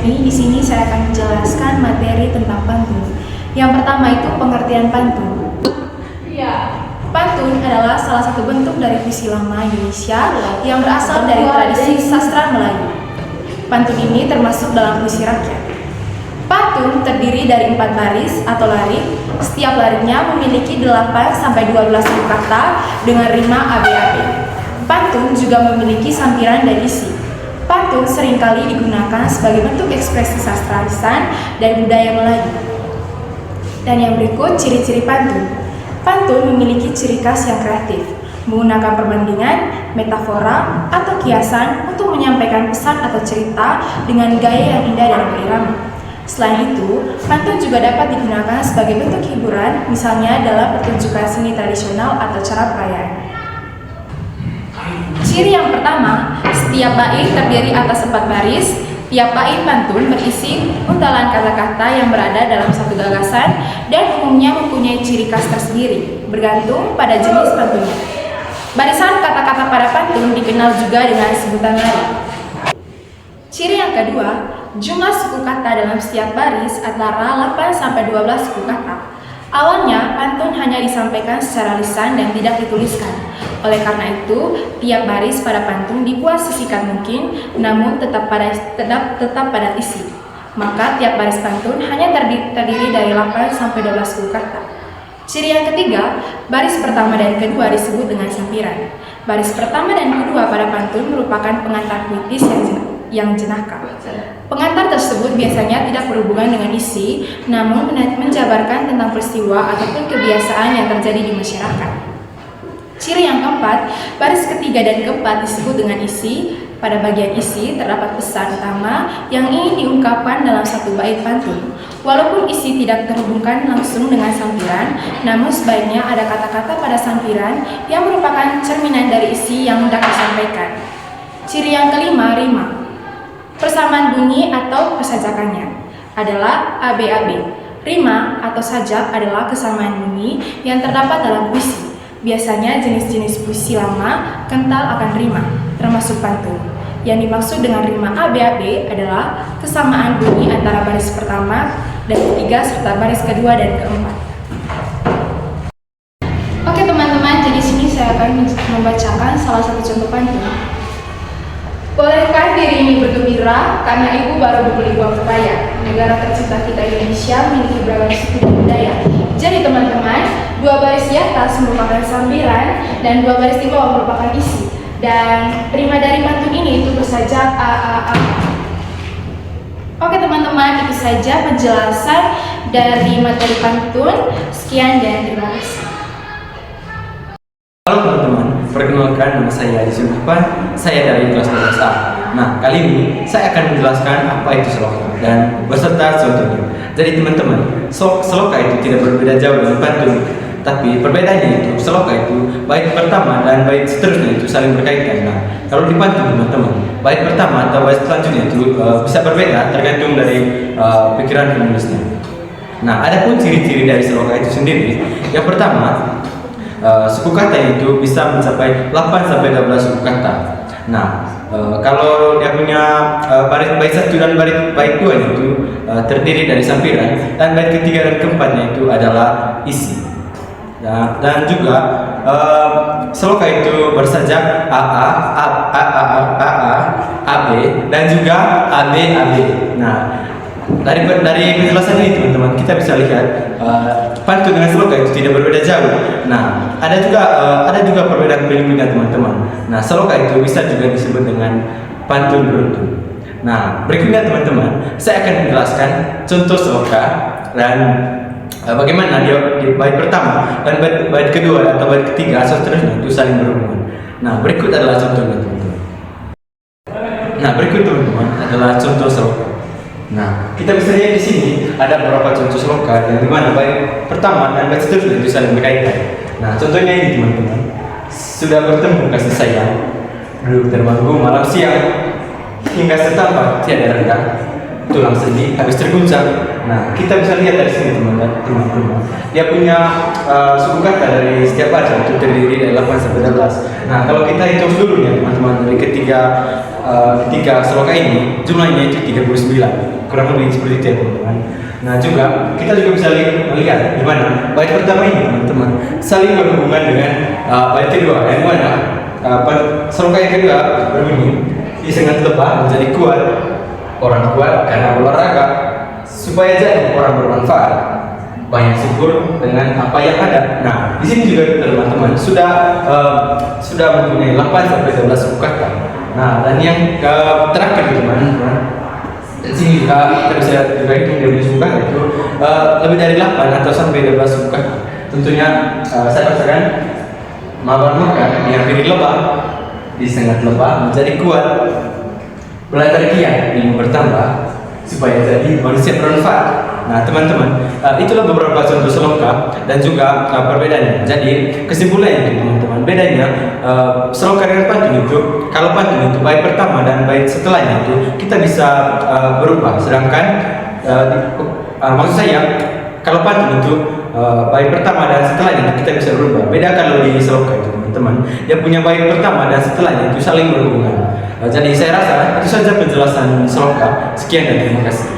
jadi di sini saya akan menjelaskan materi tentang pantun. Yang pertama itu pengertian pantun. Pantun adalah salah satu bentuk dari puisi lama Indonesia yang berasal dari tradisi sastra Melayu. Pantun ini termasuk dalam puisi rakyat. Pantun terdiri dari 4 baris atau larik. Setiap lariknya memiliki 8-12 kata dengan rima ABAB. Pantun juga memiliki sampiran dan isi. Pantun seringkali digunakan sebagai bentuk ekspresi sastra lisan dan budaya Melayu. Dan yang berikut ciri-ciri pantun. Pantun memiliki ciri khas yang kreatif, menggunakan perbandingan, metafora, atau kiasan untuk menyampaikan pesan atau cerita dengan gaya yang indah dan berirama. Selain itu, pantun juga dapat digunakan sebagai bentuk hiburan, misalnya dalam pertunjukan seni tradisional atau cara perayaan. Ciri yang pertama, setiap bait terdiri atas 4 baris. Tiap bait pantun berisi untalan kata-kata yang berada dalam satu gagasan dan umumnya mempunyai ciri khas tersendiri, bergantung pada jenis pantunnya. Barisan kata-kata pada pantun dikenal juga dengan sebutan larik. Ciri yang kedua, jumlah suku kata dalam setiap baris antara 8-12 suku kata. Awalnya, pantun hanya disampaikan secara lisan dan tidak dituliskan. Oleh karena itu, tiap baris pada pantun dibuat sesingkat mungkin, namun tetap padat isi. Maka tiap baris pantun hanya terdiri dari 8-12 suku kata. Ciri yang ketiga, baris pertama dan kedua disebut dengan sampiran. Baris pertama dan kedua pada pantun merupakan pengantar puitis yang jenaka. Pengantar tersebut biasanya tidak berhubungan dengan isi, namun menjabarkan tentang peristiwa ataupun kebiasaan yang terjadi di masyarakat. Ciri yang keempat, baris ketiga dan keempat disebut dengan isi. Pada bagian isi terdapat pesan utama yang ingin diungkapkan dalam satu bait pantun. Walaupun isi tidak terhubungkan langsung dengan sampiran, namun sebaiknya ada kata-kata pada sampiran yang merupakan cerminan dari isi yang hendak disampaikan. Ciri yang kelima, rima. Persamaan bunyi atau persajakannya adalah ABAB. Rima atau sajak adalah kesamaan bunyi yang terdapat dalam puisi. Biasanya jenis-jenis puisi lama kental akan rima, termasuk pantun. Yang dimaksud dengan rima ABAB adalah kesamaan bunyi antara baris pertama dan ketiga serta baris kedua dan keempat. Oke teman-teman, jadi sini saya akan membacakan salah satu contoh pantun. Bolehkah diri ini bergembira karena ibu baru membeli uang kebaya? Negara tercinta kita Indonesia memiliki beragam suku dan budaya. Jadi teman-teman, 2 baris di atas merupakan sampiran dan 2 baris di bawah merupakan isi. Dan rima dari pantun ini itu bersajak a. Oke teman-teman, itu saja penjelasan dari materi pantun. Sekian dan terima kasih. Halo teman-teman, perkenalkan nama saya Zulfan, saya dari kelas 12A. Nah, kali ini saya akan menjelaskan apa itu seloka dan beserta contohnya. Jadi teman-teman, seloka itu tidak berbeda jauh dengan pantun, tapi perbedaannya itu seloka itu bait pertama dan bait seterusnya itu saling berkaitan. Nah, kalau di pantun teman-teman, bait pertama atau bait selanjutnya itu bisa berbeda tergantung dari pikiran penulisnya. Nah, ada pun ciri-ciri dari seloka itu sendiri. Yang pertama, suku kata itu bisa mencapai 8-12 suku kata. Nah, kalau dia punya bait 1 dan bait 2 itu terdiri dari sampiran, dan bait ketiga dan keempatnya itu adalah isi. Dan juga seloka itu bersajak AA, AB, dan juga AB. Nah, dari penjelasan ini teman-teman, kita bisa lihat pantun dengan seloka itu tidak berbeda jauh. Nah, ada juga perbedaan prinsipnya teman-teman. Nah, seloka itu bisa juga disebut dengan pantun beruntun. Nah, berikutnya teman-teman, saya akan menjelaskan contoh seloka dan bagaimana dia di bait pertama dan bait kedua atau bait ketiga atau seterusnya itu saling berhubungan. Nah, berikut adalah contohnya teman-teman. Nah, berikut teman-teman adalah contoh seloka. Nah, kita bisa lihat di sini ada beberapa contoh seloka yang dimana bait pertama dan bait seterusnya itu saling berkaitan. Nah, contohnya ini teman-teman. Sudah bertemu kasih sayang, duduk terbangku malam siang, hingga setampak tiada renggang. tulang sendi habis terguncang. Nah, kita bisa lihat dari sini teman-teman. Dia punya suku kata dari setiap baris itu terdiri dari 8 sampai 12. Nah, kalau kita hitung seluruhnya teman-teman dari ketiga seloka ini jumlahnya itu 39. Kurang lebih seperti itu ya teman-teman. Nah, juga kita juga bisa melihat di mana bait pertama ini teman-teman saling berhubungan dengan bait kedua yang mana seloka yang kedua berbunyi disengat lebah menjadi kuat, orang kuat karena berolahraga, supaya jadi orang bermanfaat, banyak syukur dengan apa yang ada. Nah, di sini juga teman-teman sudah mempunyai 8 sampai 12 suku kata. Nah, dan yang terakhir teman-teman, di sini juga kita bisa juga hitung dari suku kata itu lebih dari 8 atau sampai 12 suku kata. Tentunya saya bacakan makan yang pilih lebah disengat lebah menjadi kuat, belajar giat ilmu bertambah supaya jadi manusia bermanfaat. Nah teman-teman, itulah beberapa contoh seloka dan juga perbedaannya. Jadi kesimpulannya teman-teman, bedanya seloka dengan pantun itu, kalau pantun itu bait pertama dan bait setelahnya itu kita bisa berubah, sedangkan maksud saya kalau pantun itu bait pertama dan setelahnya kita bisa berubah. Beda kalau di seloka itu teman-teman, dia punya bait pertama dan setelahnya itu saling berhubungan. Jadi saya rasa itu saja penjelasan seloka. Sekian dan terima kasih.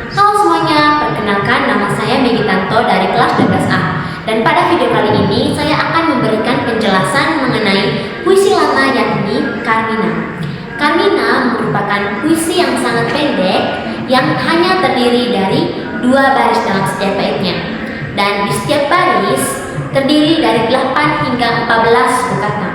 Halo semuanya, perkenalkan nama saya Megitanto dari kelas 12A. Dan pada video kali ini saya akan memberikan penjelasan mengenai puisi lama yakni Carmina. Carmina merupakan puisi yang sangat pendek yang hanya terdiri dari 2 baris dalam setiap baitnya. Dan di setiap baris terdiri dari 8 hingga 14 suku kata.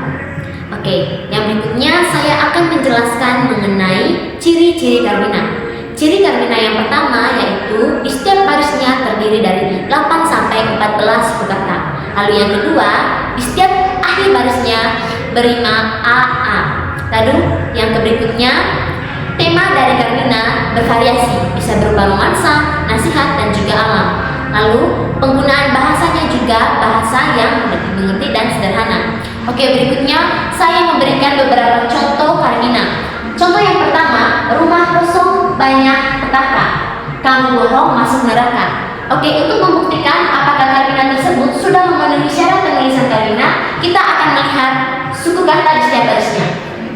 Oke, yang berikutnya saya akan menjelaskan mengenai ciri-ciri Carmina. Ciri Carmina yang pertama yaitu di setiap barisnya terdiri dari 8 sampai 14 suku kata. Lalu yang kedua, di setiap akhir barisnya berima AA. Lalu yang berikutnya, tema dari Carmina bervariasi, bisa berupa romansa, nasihat, dan juga alam. Lalu penggunaan bahasanya juga bahasa yang mudah dimengerti dan sederhana. Oke, berikutnya saya memberikan beberapa contoh Carmina. Contoh yang pertama, rumah kosong banyak petaka, kamu bohong masuk neraka. Oke, untuk membuktikan apakah Carmina tersebut sudah memenuhi syarat penulisan Carmina, kita akan melihat suku kata di setiap barisnya.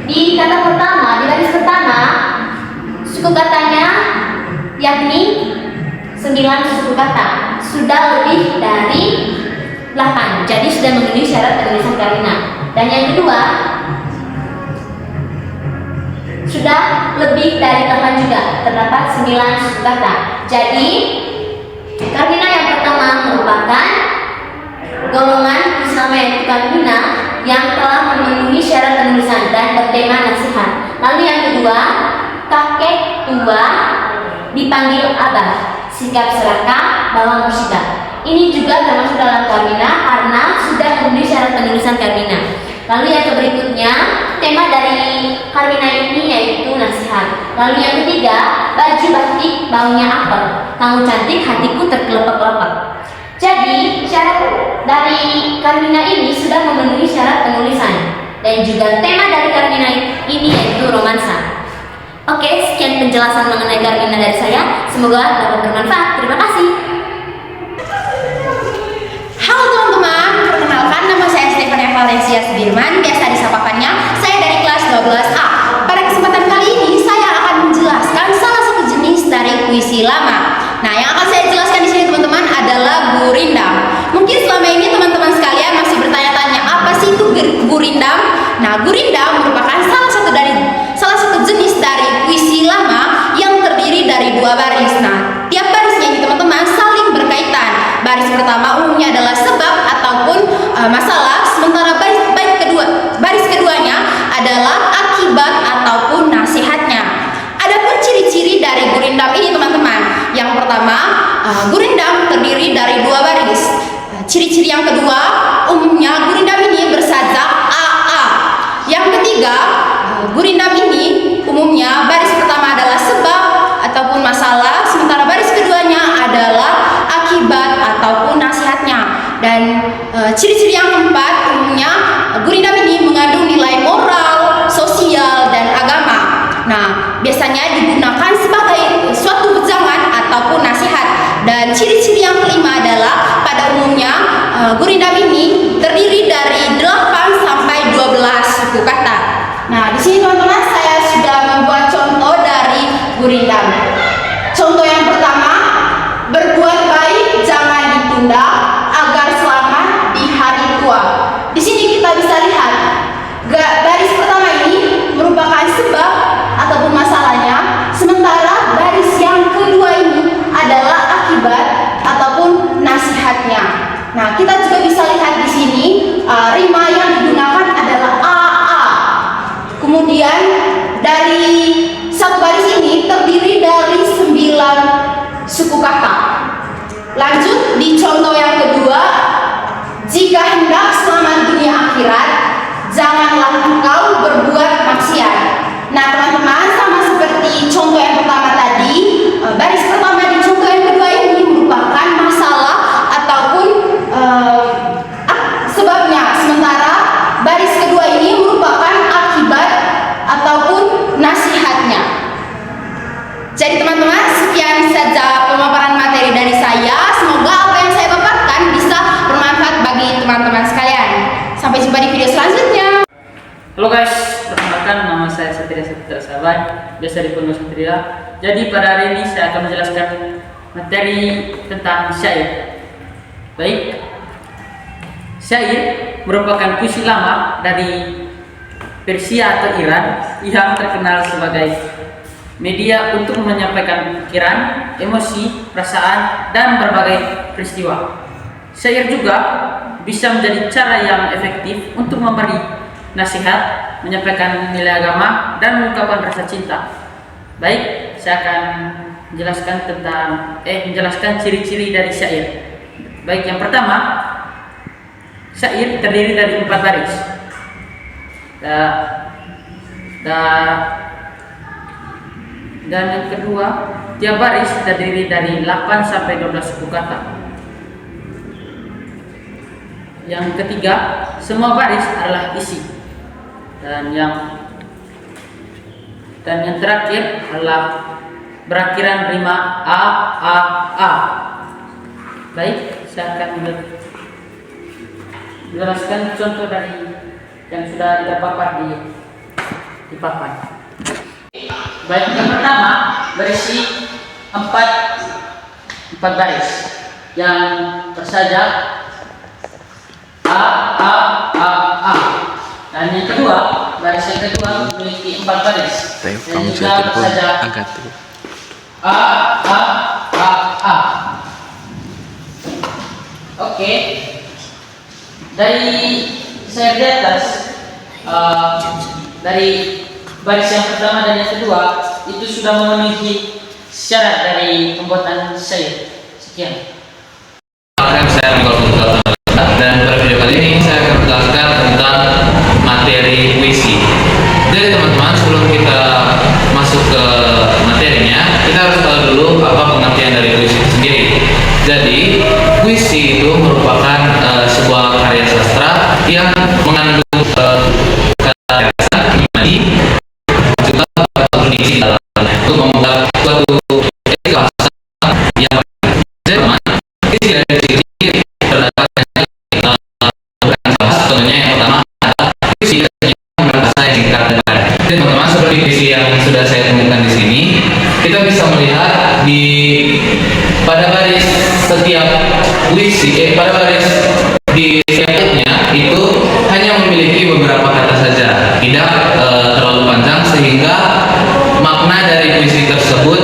Di kata pertama, di baris pertama, suku katanya yakni 9 suku kata, sudah lebih dari 8, jadi sudah memenuhi syarat penulisan Carmina. Dan yang kedua, sudah lebih dari 8 juga, terdapat 9 suku kata. Jadi Carmina yang pertama merupakan golongan Islam yaitu Carmina yang telah memenuhi syarat penulisan dan bertema nasihat. Lalu yang kedua, kakek tua dipanggil abah, sikap serakah bawa musibah. Ini juga termasuk dalam Carmina karena sudah memenuhi syarat penulisan Carmina. Lalu yang berikutnya, tema dari Carmina ini yaitu nasihat. Lalu yang ketiga, baju batik baunya apel, kamu cantik hatiku terkelepek-lepek. Jadi syarat dari Carmina ini sudah memenuhi syarat penulisan. Dan juga tema dari Carmina ini yaitu romansa. Oke, sekian penjelasan mengenai Carmina dari saya. Semoga dapat bermanfaat. Terima kasih. Halo teman-teman, perkenalkan nama saya Stefania Valencia Sudirman, biasa disapakannya saya dari kelas 12A. Pada kesempatan kali ini saya akan menjelaskan salah satu jenis dari puisi lama. Nah, yang akan saya jelaskan di sini teman-teman adalah gurindam. Mungkin selama ini teman-teman sekalian masih bertanya-tanya apa sih itu gurindam? Nah, gurindam merupakan salah satu jenis dari puisi lama yang terdiri dari 2 baris. Nah, tiap barisnya ini teman-teman saling berkaitan. Baris pertama umumnya adalah sebab ataupun masalah, sementara baris keduanya adalah akibat ataupun nasihatnya. Adapun ciri-ciri dari gurindam ini teman-teman, yang pertama, gurindam terdiri dari 2 baris. Ciri-ciri yang kedua, umumnya gurindam ini bersajak AA. Yang ketiga, gurindam ini umumnya baris pertama adalah sebab ataupun masalah, sementara baris keduanya adalah akibat ataupun nasihatnya. Dan ciri-ciri yang keempat, umumnya gurindam ini mengandung nilai moral, sosial, dan agama. Nah, biasanya digunakan sebagai suatu wejangan ataupun nasihat. Dan ciri-ciri yang kelima adalah pada umumnya gurindam ini terdiri dari 8 sampai 12 suku kata. Nah, di sini teman-teman saya sudah membuat contoh dari gurindam. Contoh yang pertama, berbuat baik jangan ditunda agar selamat di hari tua. Di sini kita bisa lihat baris pertama ini merupakan sebab ataupun masalahnya, sementara baris yang kedua ini adalah akibat ataupun nasihatnya. Nah, kita juga bisa lihat di sini rima yang digunakan adalah AA. Kemudian dari satu baris ini terdiri dari 9 suku kata. Lanjut di contoh yang kedua, jika hendak selamat dunia akhirat, janganlah engkau berbuat maksiat. Nah teman-teman, sama seperti contoh yang pertama tadi, baris pertama di contoh yang kedua ini merupakan masalah ataupun sebabnya, sementara baris kedua ini merupakan akibat ataupun nasihatnya. Jadi teman-teman, sekian saja pemaparan materi dari saya. Semoga apa yang saya paparkan bisa bermanfaat bagi teman-teman sekalian. Sampai jumpa di video selanjutnya. Halo guys, perkenalkan nama saya Satria Saban, biasa dipanggil Satria. Jadi pada hari ini saya akan menjelaskan materi tentang syair. Baik, syair merupakan puisi lama dari Persia atau Iran yang terkenal sebagai media untuk menyampaikan pikiran, emosi, perasaan, dan berbagai peristiwa. Syair juga bisa menjadi cara yang efektif untuk memberi nasihat, menyampaikan nilai agama, dan mengungkapkan rasa cinta. Baik, saya akan menjelaskan ciri-ciri dari syair. Baik, yang pertama, syair terdiri dari 4 baris. Dan yang kedua, tiap baris terdiri dari 8 sampai 12 suku kata. Yang ketiga, semua baris adalah isi. Dan yang terakhir adalah berakhiran rima a. Baik, saya akan menjelaskan contoh dari yang sudah terpapar di papan. Baik, yang pertama berisi 4 baris yang tersaja a. Dan yang kedua, baris yang kedua memiliki 4 baris dan juga tersaja a. Oke, dari saya di atas, dari baris yang pertama dan yang kedua itu sudah memenuhi syarat dari pembuatan syair. Sekian. Saya dan pada video kali ini saya akan menjelaskan tentang materi puisi. Jadi teman-teman, sebelum kita masuk ke materinya, kita harus tahu dulu apa pengertian dari puisi itu sendiri. Jadi puisi itu merupakan sebuah karya sastra yang mengandung kata-kata imani juga kondisi dalamnya untuk membuat suatu kehangatan yang teman isi dari ciri terdapat contohnya yang pertama adalah puisi yang berkata yang dikatakan. Jadi teman-teman, seperti puisi yang sudah saya temukan di sini, kita bisa melihat pada baris setiap puisi, pada baris di setiapnya itu hanya memiliki beberapa kata saja, tidak terlalu panjang, sehingga makna dari puisi tersebut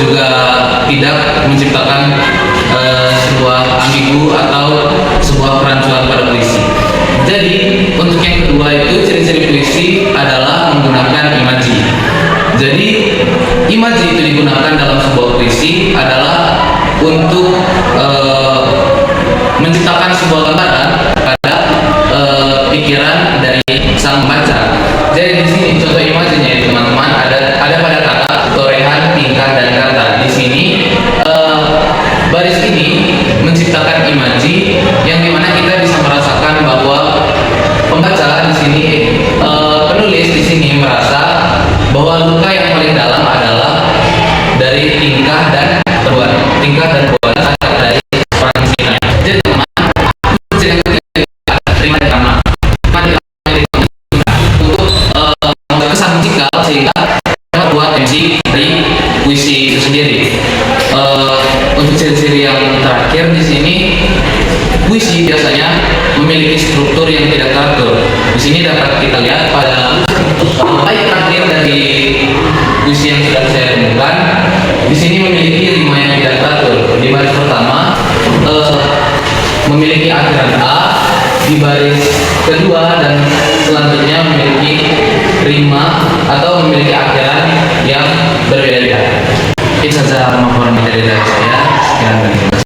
juga tidak menciptakan sebuah ambigu atau sebuah kerancuan pada puisi. Jadi untuk yang kedua itu ciri-ciri puisi adalah menggunakan imaji. Jadi imaji itu digunakan dalam sebuah puisi adalah untuk menciptakan sebuah gambaran pada pikiran dari sang pembaca. Jadi di sini contoh imajinya ya teman-teman, ada pada kata torehan, tingkah, dan kata. Di sini baris ini menciptakan imaji yang dimana kita bisa merasakan bahwa pembaca di sini penulis di sini merasa bahwa luka yang yang paling dalam adalah dari tingkah dan perbuatan. Tingkah dan perbuatan dari orang Cina. Jadi teman, yang ketiga terima drama. Untuk kesan musikal sehingga dapat buat MC dari puisi itu sendiri. Untuk ciri-ciri yang terakhir di sini, puisi biasanya memiliki struktur yang tidak teratur. Di sini dapat kita lihat pada bait terakhir dari puisi yang sudah saya temukan. Di sini memiliki rima yang tidak teratur. Di baris pertama memiliki akhiran A, di baris kedua dan selanjutnya memiliki rima atau memiliki akhiran yang berbeda-beda. Itu saja laporan materi dari saya. Sekian.